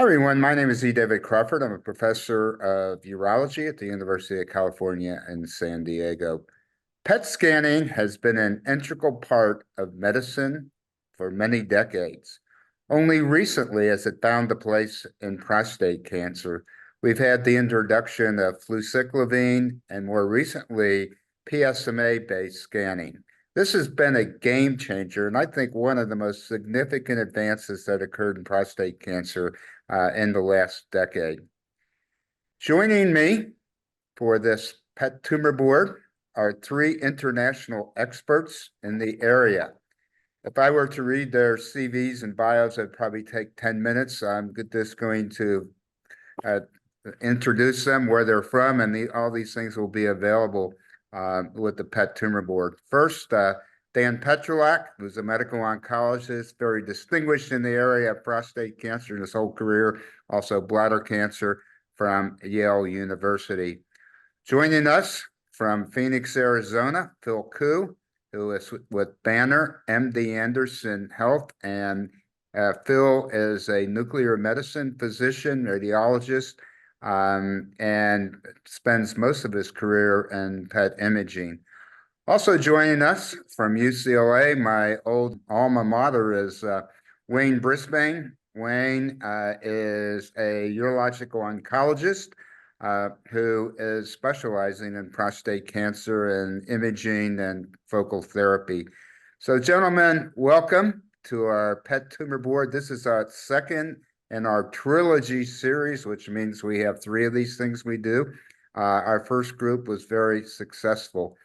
Hi, everyone. My name is E. David Crawford. I'm a professor of urology at the University of California in San Diego. PET scanning has been an integral part of medicine for many decades. Only recently has it found a place in prostate cancer. We've had the introduction of fluciclovine and more recently PSMA-based scanning. This has been a game changer, and I think one of the most significant advances that occurred in prostate cancer in the last decade. Joining me for this PET tumor board are three international experts in the area. If I were to read their CVs and bios, it'd probably take 10 minutes. I'm just going to introduce them, where they're from, and all these things will be available with the PET tumor board. First, Dan Petrylak, who's a medical oncologist, very distinguished in the area of prostate cancer in his whole career, also bladder cancer from Yale University. Joining us from Phoenix, Arizona, Phil, who is with Banner, MD Anderson Health, and Phil is a nuclear medicine physician, radiologist, and spends most of his career in PET imaging. Also joining us from UCLA, my old alma mater, is Wayne Brisbane. Wayne is a urological oncologist who is specializing in prostate cancer and imaging and focal therapy. So, gentlemen, welcome to our PET tumor board. This is our second in our trilogy series, which means we have three of these things we do. Our first group was very successful.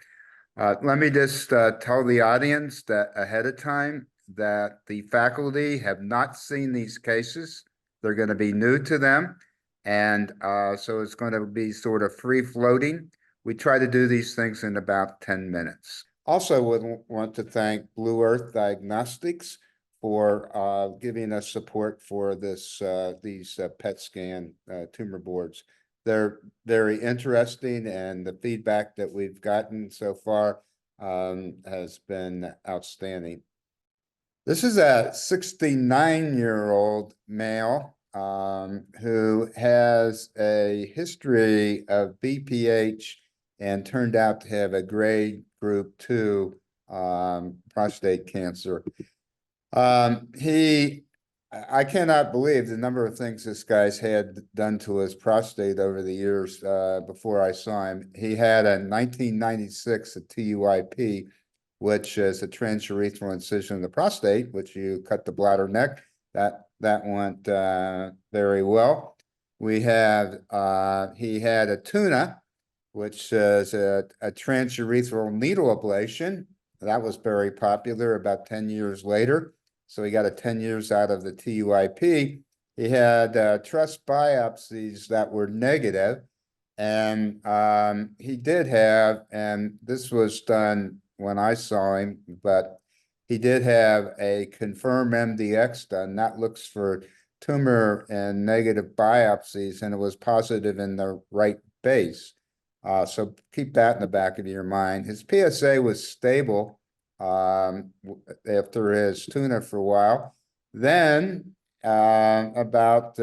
Let me just tell the audience that ahead of time that the faculty have not seen these cases. They're going to be new to them. And so it's going to be sort of free floating. We try to do these things in about 10 minutes. Also would want to thank Blue Earth Diagnostics for giving us support for these PET scan tumor boards. They're very interesting, and the feedback that we've gotten so far has been outstanding. This is a 69-year-old male who has a history of BPH and turned out to have a grade group 2 prostate cancer. I cannot believe the number of things this guy's had done to his prostate over the years before I saw him. He had a 1996 a TUIP, which is a transurethral incision in the prostate, which you cut the bladder neck. That went very well. He had a tuna, which is a transurethral needle ablation. That was very popular about 10 years later. So he got 10 years out of the TUIP. He had trust biopsies that were negative, and he did have, and this was done when I saw him, but he did have a confirmed MDX done. That looks for tumor and negative biopsies, and it was positive in the right base. So keep that in the back of your mind. His PSA was stable after his tuna for a while. Then about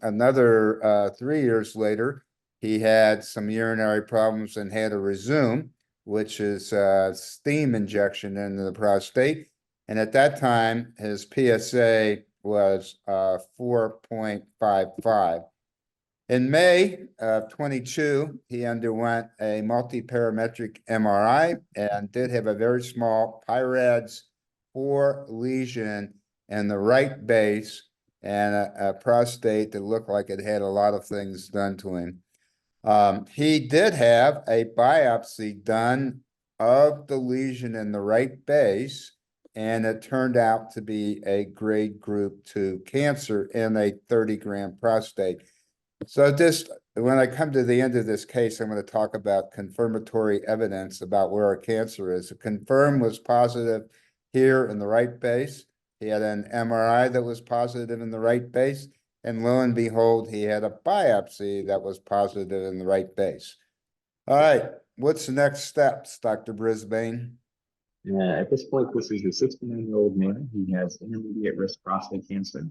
another 3 years later, he had some urinary problems and had to resume, which is steam injection into the prostate. And at that time, his PSA was 4.55. In May of 22, he underwent a multiparametric MRI and did have a very small PIRADS 4 lesion in the right base and a prostate that looked like it had a lot of things done to him. He did have a biopsy done of the lesion in the right base, and it turned out to be a grade group 2 cancer in a 30-gram prostate. So when I come to the end of this case, I'm going to talk about confirmatory evidence about where our cancer is. The confirm was positive here in the right base. He had an MRI that was positive in the right base. And lo and behold, he had a biopsy that was positive in the right base. All right, what's the next steps, Dr. Brisbane? At this point, this is a 69-year-old man. He has intermediate risk prostate cancer.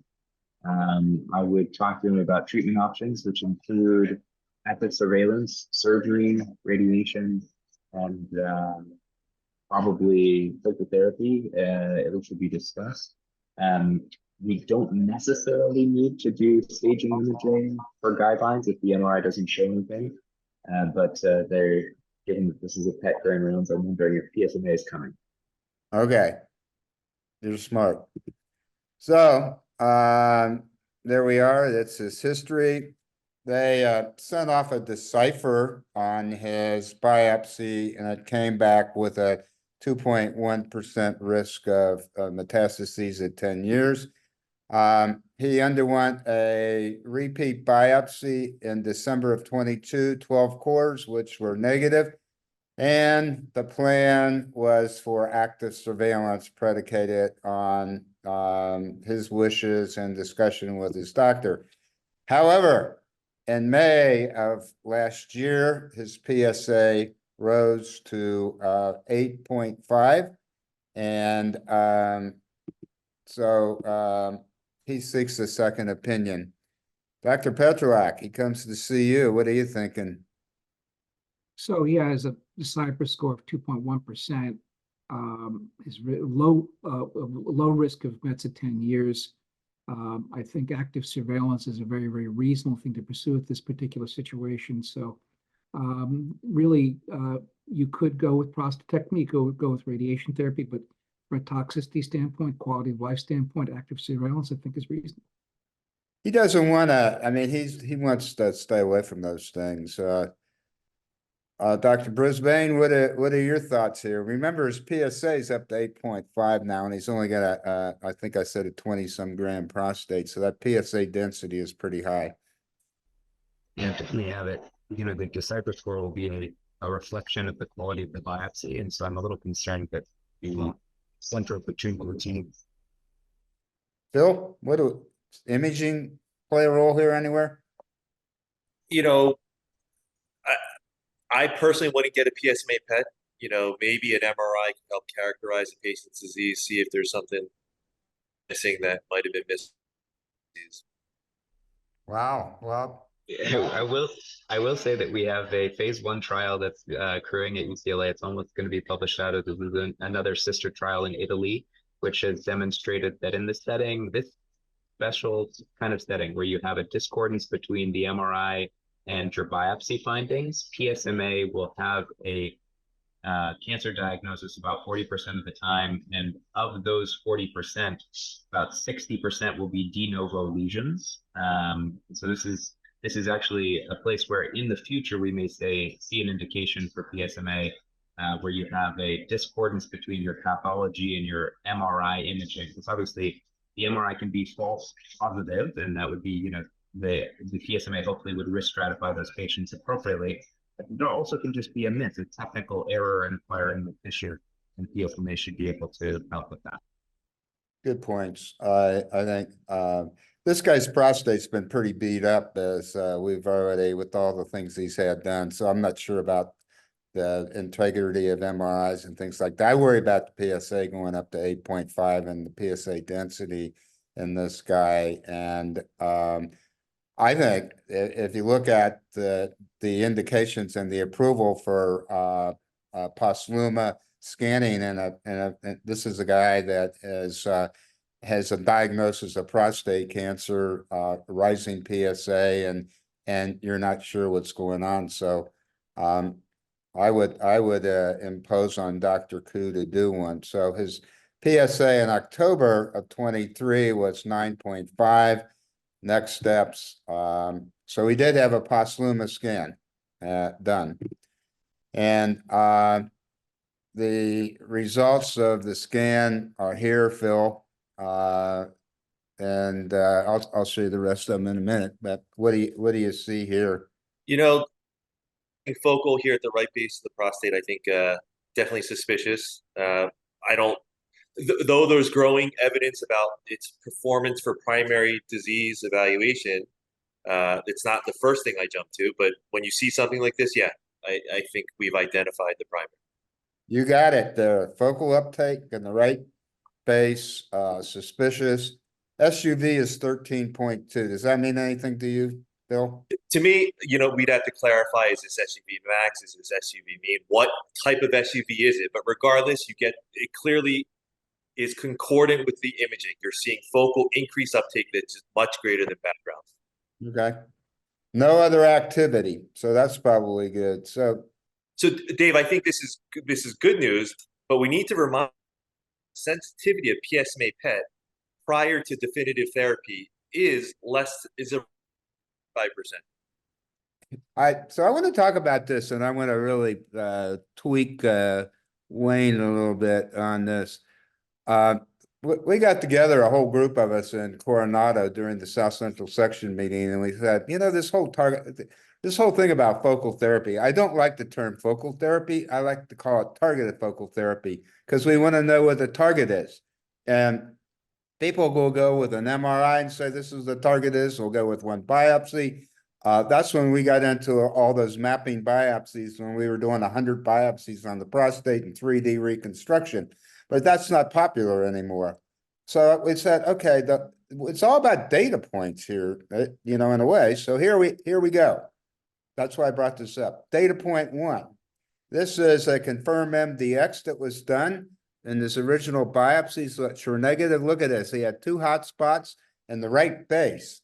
I would talk to him about treatment options, which include active surveillance, surgery, radiation, and probably psychotherapy, which would be discussed. Um, we don't necessarily need to do staging imaging for guidelines if the MRI doesn't show anything, but they're given that this is a pet going around, I'm wondering if PSMA is coming. Okay, you're smart. So, there we are. That's his history. They sent off a decipher on his biopsy, and it came back with a 2.1% risk of metastases at 10 years. He underwent a repeat biopsy in December of 22, 12 cores, which were negative. And the plan was for active surveillance predicated on his wishes and discussion with his doctor. However, in May of last year, his PSA rose to 8.5. And so he seeks a second opinion. Dr. Petrylak, he comes to see you. What are you thinking? So he has a decipher score of 2.1%. His low risk of mets at 10 years. I think active surveillance is a very, very reasonable thing to pursue at this particular situation. So really, you could go with prostatectomy, go with radiation therapy, but from a toxicity standpoint, quality of life standpoint, active surveillance, I think is reasonable. He doesn't want to, I mean, he wants to stay away from those things. Dr. Brisbane, what are your thoughts here? Remember, his PSA is up to 8.5 now, and he's only got I think I said a 20-some gram prostate, so that PSA density is pretty high. Yeah, definitely have it. The decipher score will be a reflection of the quality of the biopsy, and so I'm a little concerned that the center of the tumor routine. Phil, what do imaging play a role here anywhere? I personally wouldn't get a PSMA PET. Maybe an MRI can help characterize the patient's disease, see if there's something missing that might have been missing. Wow. Well, I will say that we have a phase 1 trial that's occurring at UCLA. It's almost going to be published out of another sister trial in Italy, which has demonstrated that in this special kind of setting where you have a discordance between the MRI and your biopsy findings, PSMA will have a cancer diagnosis about 40% of the time, and of those 40%, about 60% will be de novo lesions. So this is actually a place where in the future we may see an indication for PSMA where you have a discordance between your pathology and your MRI imaging. Because obviously the MRI can be false positive, and that would be, the PSMA hopefully would risk stratify those patients appropriately. But there also can just be a miss, a technical error in acquiring the tissue, and PSMA should be able to help with that. good points. I think this guy's prostate's been pretty beat up, as we've already, with all the things he's had done. So I'm not sure about the integrity of MRIs and things like that. I worry about the PSA going up to 8.5 and the PSA density in this guy. And I think if you look at the indications and the approval for posluma scanning, and this is a guy that has a diagnosis of prostate cancer, rising PSA, and you're not sure what's going on. So I would impose on Dr. Koo to do one. So his PSA in October of 23 was 9.5. Next steps. So he did have a posluma scan done. And the results of the scan are here, Phil. And I'll show you the rest of them in a minute. But what do you see here? Focal here at the right base of the prostate, I think definitely suspicious. Though there's growing evidence about its performance for primary disease evaluation, it's not the first thing I jump to. But when you see something like this, yeah, I think we've identified the primary. You got it. The focal uptake in the right base, suspicious. SUV is 13.2. Does that mean anything to you, Bill? To me, we'd have to clarify, is this SUV max? Is this SUV mean? What type of SUV is it? But regardless, it clearly is concordant with the imaging. You're seeing focal increased uptake that's just much greater than background. Okay. No other activity, so that's probably good. So Dave, I think this is good news, but we need to remind sensitivity of PSMA PET prior to definitive therapy is a 5%. So I want to talk about this, and I want to really tweak Wayne a little bit on this. We got together, a whole group of us in Coronado during the South Central section meeting, and we said, this whole thing about focal therapy, I don't like the term focal therapy. I like to call it targeted focal therapy because we want to know what the target is. And people will go with an MRI and say, this is the target is. We'll go with one biopsy. That's when we got into all those mapping biopsies, when we were doing 100 biopsies on the prostate and 3D reconstruction. But that's not popular anymore. So we said, okay, it's all about data points here, in a way. So here we go. That's why I brought this up. Data point 1. This is a confirmed MDX that was done in this original biopsies which were negative. Look at this. He had 2 hot spots in the right base.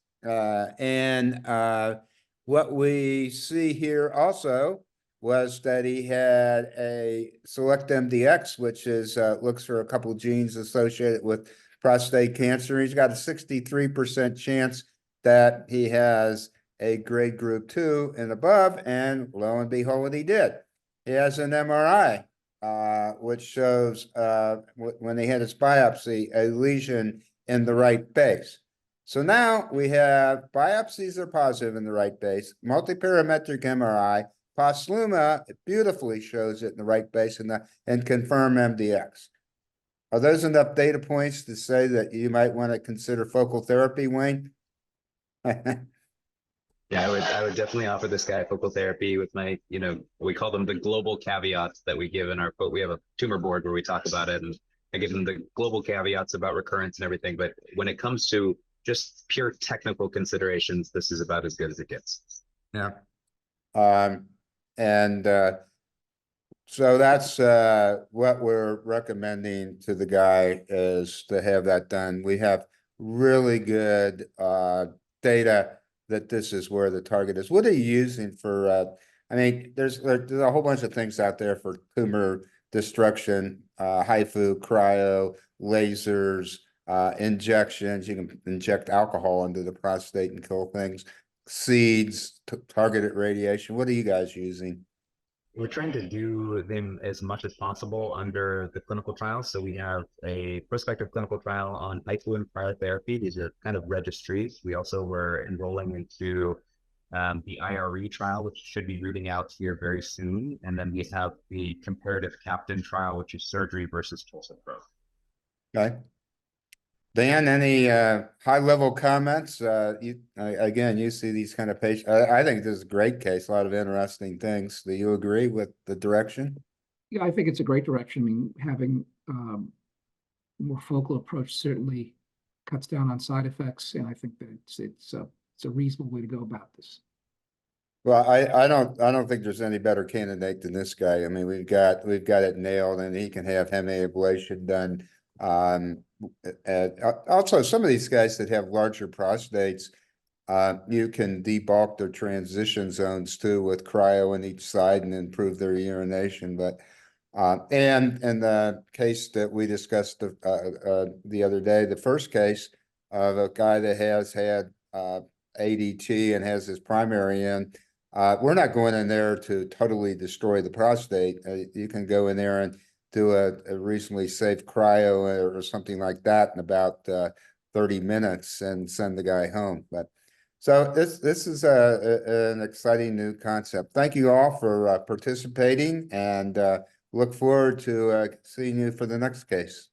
What we see here also was that he had a select MDX, which is looks for a couple of genes associated with prostate cancer. He's got a 63% chance that he has a grade group 2 and above, and lo and behold, he did. He has an MRI, which shows when he had his biopsy, a lesion in the right base. So now we have biopsies are positive in the right base, multiparametric MRI, Posluma beautifully shows it in the right base and confirm MDX. Are those enough data points to say that you might want to consider focal therapy, Wayne? Yeah, I would definitely offer this guy focal therapy with my, we call them the global caveats that we give in our, we have a tumor board where we talk about it, and I give them the global caveats about recurrence and everything. But when it comes to just pure technical considerations, this is about as good as it gets. Yeah. So that's what we're recommending to the guy is to have that done. We have really good data that this is where the target is. What are you using for, there's a whole bunch of things out there for tumor destruction, HIFU, cryo, lasers, injections. You can inject alcohol into the prostate and kill things. Seeds, targeted radiation. What are you guys using? We're trying to do them as much as possible under the clinical trials. So we have a prospective clinical trial on HIFU and cryotherapy. These are kind of registries. We also were enrolling into the IRE trial, which should be reading out here very soon. And then we have the comparative captain trial, which is surgery versus TULSA-PRO. Okay. Dan, any high-level comments? Again, you see these kind of patients. I think this is a great case, a lot of interesting things. Do you agree with the direction? Yeah, I think it's a great direction. Having more focal approach certainly cuts down on side effects, and I think that it's a reasonable way to go about this. Well, I don't think there's any better candidate than this guy. We've got it nailed, and he can have hemiablation done. Also, some of these guys that have larger prostates, you can debulk their transition zones too with cryo on each side and improve their urination. But and in the case that we discussed the other day, the first case of a guy that has had ADT and has his primary in, we're not going in there to totally destroy the prostate. You can go in there and do a reasonably safe cryo or something like that in about 30 minutes and send the guy home. But so this is an exciting new concept. Thank you all for participating, and look forward to seeing you for the next case.